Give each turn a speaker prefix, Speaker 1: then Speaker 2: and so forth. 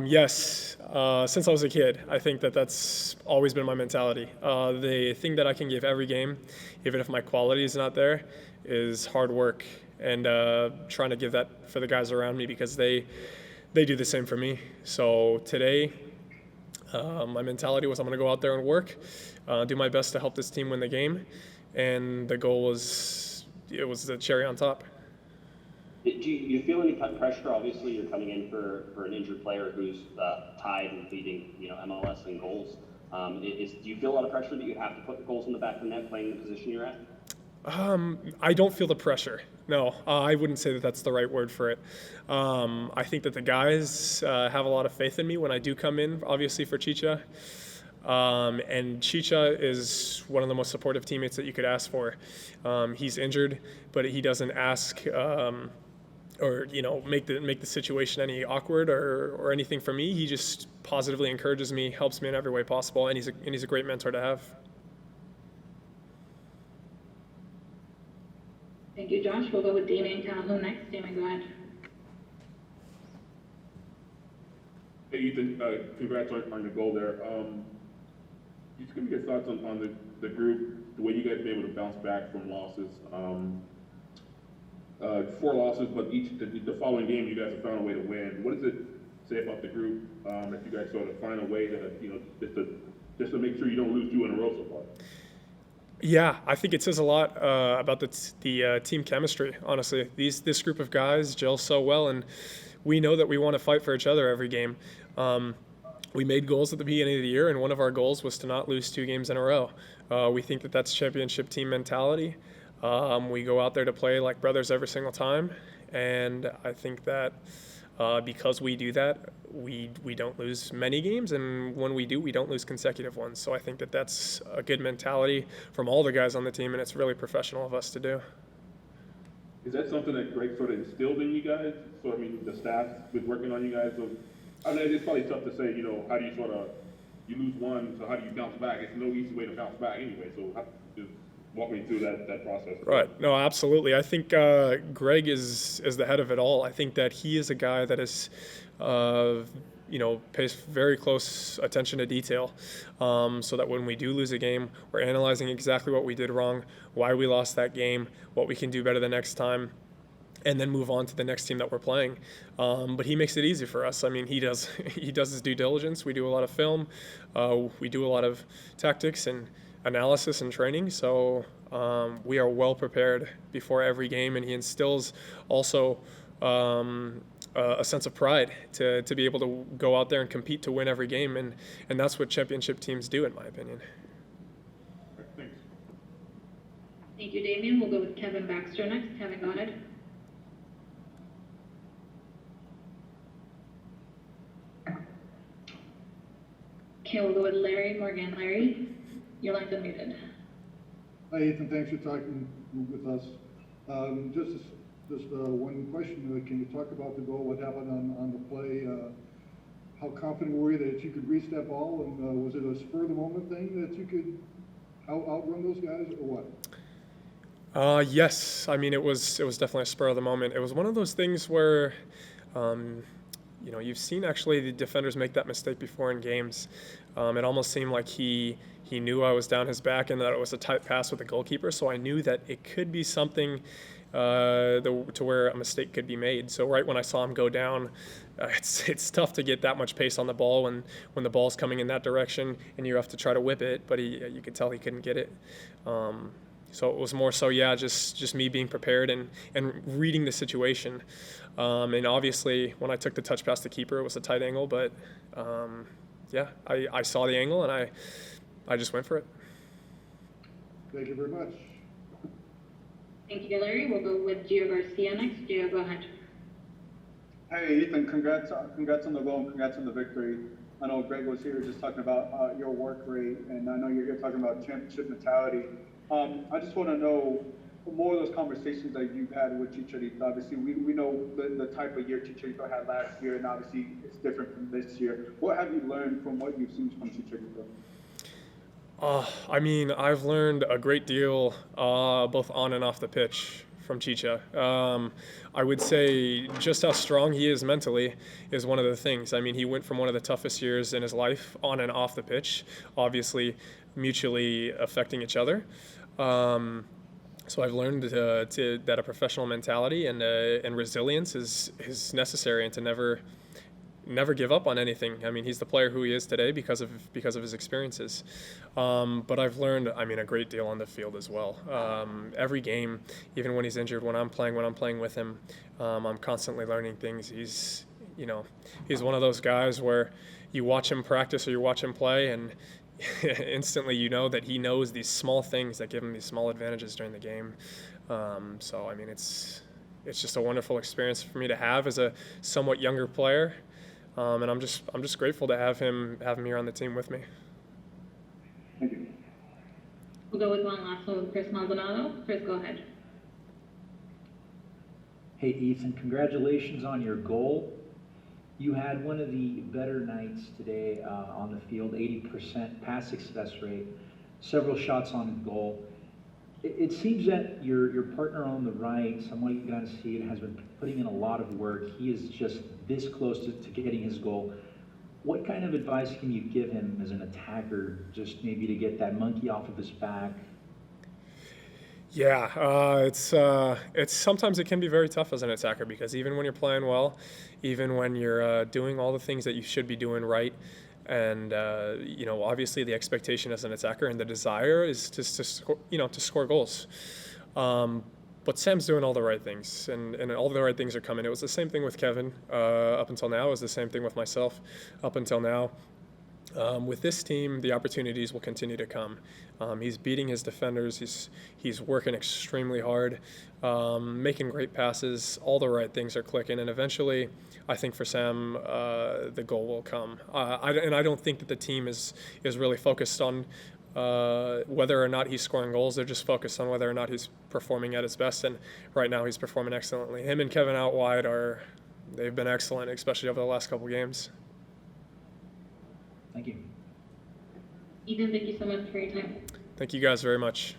Speaker 1: Yes, since I was a kid, I think that that's always been my mentality. The thing that I can give every game, even if my quality is not there, is hard work and trying to give that for the guys around me because they do the same for me. So today, my mentality was I'm going to go out there and work, do my best to help this team win the game, and the goal was it was the cherry on top.
Speaker 2: Do you feel any kind of pressure? Obviously, you're coming in for an injured player who's tied and leading, MLS in goals. Do you feel a lot of pressure that you have to put goals in the back of the net playing the position you're at?
Speaker 1: I don't feel the pressure. No, I wouldn't say that that's the right word for it. I think that the guys have a lot of faith in me when I do come in, obviously, for Chicha. And Chicha is one of the most supportive teammates that you could ask for. He's injured, but he doesn't ask or make the situation any awkward or anything for me. He just positively encourages me, helps me in every way possible, and he's a great mentor to have.
Speaker 3: Thank you, Josh. We'll go with Damian Calhoun next. Damian, go ahead.
Speaker 4: Hey, Ethan, congrats on your goal there. Just give me your thoughts on the group, the way you guys have been able to bounce back from losses. 4 losses, but the following game you guys have found a way to win. What does it say about the group that you guys sort of find a way to just to make sure you don't lose 2 in a row so far?
Speaker 1: Yeah, I think it says a lot about the team chemistry. Honestly, this group of guys gel so well, and we know that we want to fight for each other every game. We made goals at the beginning of the year, and one of our goals was to not lose 2 games in a row. We think that that's championship team mentality. We go out there to play like brothers every single time, and I think that because we do that, we don't lose many games, and when we do, we don't lose consecutive ones. So I think that that's a good mentality from all the guys on the team, and it's really professional of us to do.
Speaker 4: Is that something that Greg sort of instilled in you guys? So I mean, the staff was working on you guys. I mean, it's probably tough to say. How do you lose one? So how do you bounce back? It's no easy way to bounce back anyway. So just walk me through that process.
Speaker 1: Right. No, absolutely. I think Greg is the head of it all. I think that he is a guy that is, pays very close attention to detail, so that when we do lose a game, we're analyzing exactly what we did wrong, why we lost that game, what we can do better the next time, and then move on to the next team that we're playing. But he makes it easy for us. I mean, he does his due diligence. We do a lot of film. We do a lot of tactics and analysis and training. So we are well prepared before every game, and he instills also a sense of pride to be able to go out there and compete to win every game, and that's what championship teams do, in my opinion.
Speaker 4: Thanks.
Speaker 3: Thank you, Damian. We'll go with Kevin Baxter next. Kevin, go ahead. Okay, we'll go with Larry Morgan. Larry, your line's unmuted.
Speaker 5: Hi, Ethan. Thanks for talking with us. Just one question. Can you talk about the goal? What happened on the play? How confident were you that you could reach that ball? And was it a spur of the moment thing that you could outrun those guys, or what?
Speaker 1: Yes. I mean, it was definitely a spur of the moment. It was one of those things where, you've seen actually the defenders make that mistake before in games. It almost seemed like he knew I was down his back and that it was a tight pass with the goalkeeper. So I knew that it could be something to where a mistake could be made. So right when I saw him go down, it's tough to get that much pace on the ball when the ball's coming in that direction and you have to try to whip it. But you could tell he couldn't get it. So it was more so, just me being prepared and reading the situation. And obviously, when I took the touch past the keeper, it was a tight angle. But, I saw the angle, and I just went for it.
Speaker 5: Thank you very much.
Speaker 3: Thank you, Larry. We'll go with Gio Garcia next. Gio, go ahead.
Speaker 6: Hey, Ethan, congrats on the goal and congrats on the victory. I know Greg was here just talking about your work rate, and I know you're here talking about championship mentality. I just want to know more of those conversations that you've had with Chicharito. Obviously, we know the type of year Chicharito had last year, and obviously it's different from this year. What have you learned from what you've seen from Chicharito?
Speaker 1: I mean, I've learned a great deal, both on and off the pitch, from Chicha. I would say just how strong he is mentally is one of the things. I mean, he went from one of the toughest years in his life on and off the pitch, obviously mutually affecting each other. So I've learned that a professional mentality and resilience is necessary, and to never give up on anything. I mean, he's the player who he is today because of his experiences. But I've learned, I mean, a great deal on the field as well. Every game, even when he's injured, when I'm playing with him, I'm constantly learning things. He's one of those guys where you watch him practice or you watch him play, and instantly you know that he knows these small things that give him these small advantages during the game. So I mean, it's just a wonderful experience for me to have as a somewhat younger player. And I'm just grateful to have him here on the team with me.
Speaker 6: Thank you.
Speaker 3: We'll go with one last one with Chris Maldonado. Chris, go ahead.
Speaker 7: Hey, Ethan, congratulations on your goal. You had one of the better nights today on the field, 80% pass success rate, several shots on goal. It seems that your partner on the right, someone you got to see it, has been putting in a lot of work. He is just this close to getting his goal. What kind of advice can you give him as an attacker, just maybe to get that monkey off of his back?
Speaker 1: Yeah, it's sometimes it can be very tough as an attacker, because even when you're playing well, even when you're doing all the things that you should be doing right, and obviously the expectation as an attacker and the desire is to score goals. But Sam's doing all the right things, and all the right things are coming. It was the same thing with Kevin up until now. It was the same thing with myself up until now. With this team, the opportunities will continue to come. He's beating his defenders. He's working extremely hard, making great passes. All the right things are clicking, and eventually, I think for Sam, the goal will come. I don't think that the team is really focused on whether or not he's scoring goals. They're just focused on whether or not he's performing at his best, and right now he's performing excellently. Him and Kevin out wide they've been excellent, especially over the last couple games.
Speaker 7: Thank you.
Speaker 3: Ethan, thank you so much for your time.
Speaker 1: Thank you guys very much.